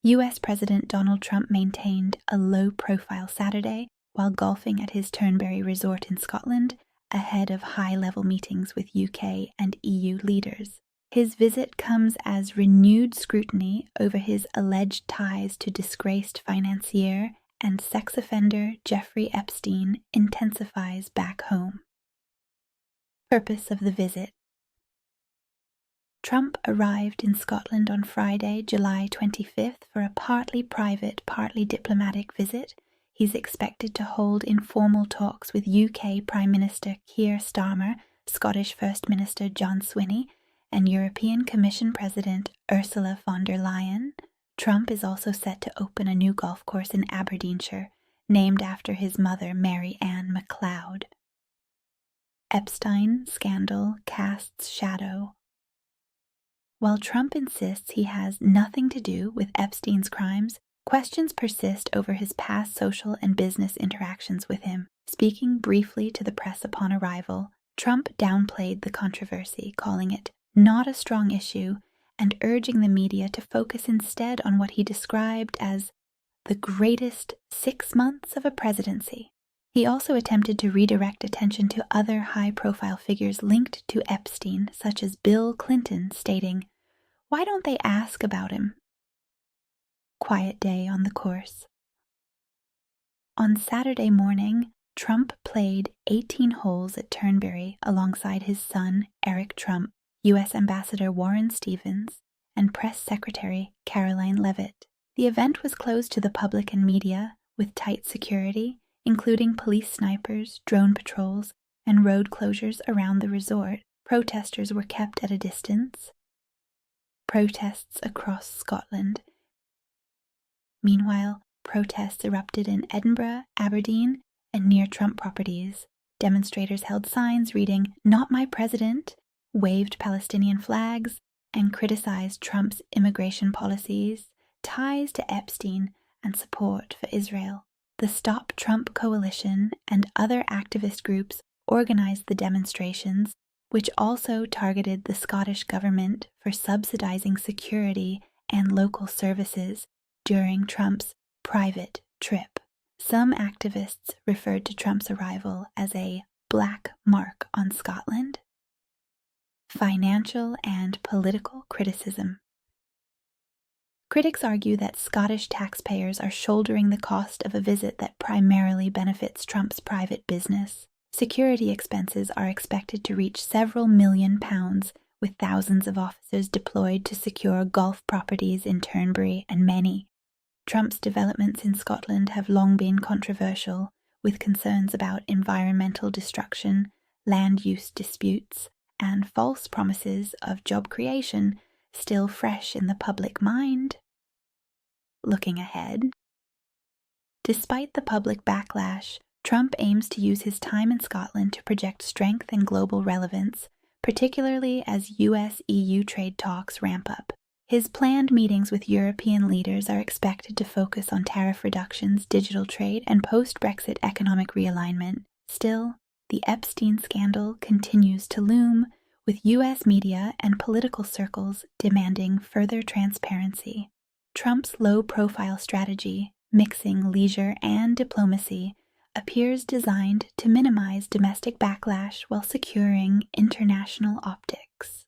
U.S. President Donald Trump maintained a low-profile Saturday while golfing at his Turnberry resort in Scotland ahead of high-level meetings with UK and EU leaders. His visit comes as renewed scrutiny over his alleged ties to disgraced financier and sex offender Jeffrey Epstein intensifies back home. Purpose of the visit. Trump arrived in Scotland on Friday, July 25th for a partly private, partly diplomatic visit. He's expected to hold informal talks with UK Prime Minister Keir Starmer, Scottish First Minister John Swinney, and European Commission President Ursula von der Leyen. Trump is also set to open a new golf course in Aberdeenshire, named after his mother Mary Ann MacLeod. Epstein scandal casts shadow. While Trump insists he has nothing to do with Epstein's crimes, questions persist over his past social and business interactions with him. Speaking briefly to the press upon arrival, Trump downplayed the controversy, calling it not a strong issue and urging the media to focus instead on what he described as the greatest 6 months of a presidency. He also attempted to redirect attention to other high-profile figures linked to Epstein, such as Bill Clinton, stating, "Why don't they ask about him?" Quiet day on the course. On Saturday morning, Trump played 18 holes at Turnberry alongside his son, Eric Trump, U.S. Ambassador Warren Stevens, and Press Secretary Caroline Leavitt. The event was closed to the public and media, with tight security, including police snipers, drone patrols, and road closures around the resort. Protesters were kept at a distance. Protests across Scotland. Meanwhile, protests erupted in Edinburgh, Aberdeen, and near Trump properties. Demonstrators held signs reading, "Not my president," waved Palestinian flags, and criticized Trump's immigration policies, ties to Epstein, and support for Israel. The Stop Trump Coalition and other activist groups organized the demonstrations, which also targeted the Scottish government for subsidizing security and local services during Trump's private trip. Some activists referred to Trump's arrival as a black mark on Scotland. Financial and political criticism. Critics argue that Scottish taxpayers are shouldering the cost of a visit that primarily benefits Trump's private business. Security expenses are expected to reach several million pounds, with thousands of officers deployed to secure golf properties in Turnberry and Menny. Trump's developments in Scotland have long been controversial, with concerns about environmental destruction, land use disputes, and false promises of job creation still fresh in the public mind. Looking ahead. Despite the public backlash, Trump aims to use his time in Scotland to project strength and global relevance, particularly as US-EU trade talks ramp up. His planned meetings with European leaders are expected to focus on tariff reductions, digital trade, and post-Brexit economic realignment. Still, the Epstein scandal continues to loom, with US media and political circles demanding further transparency. Trump's low-profile strategy, mixing leisure and diplomacy, appears designed to minimize domestic backlash while securing international optics.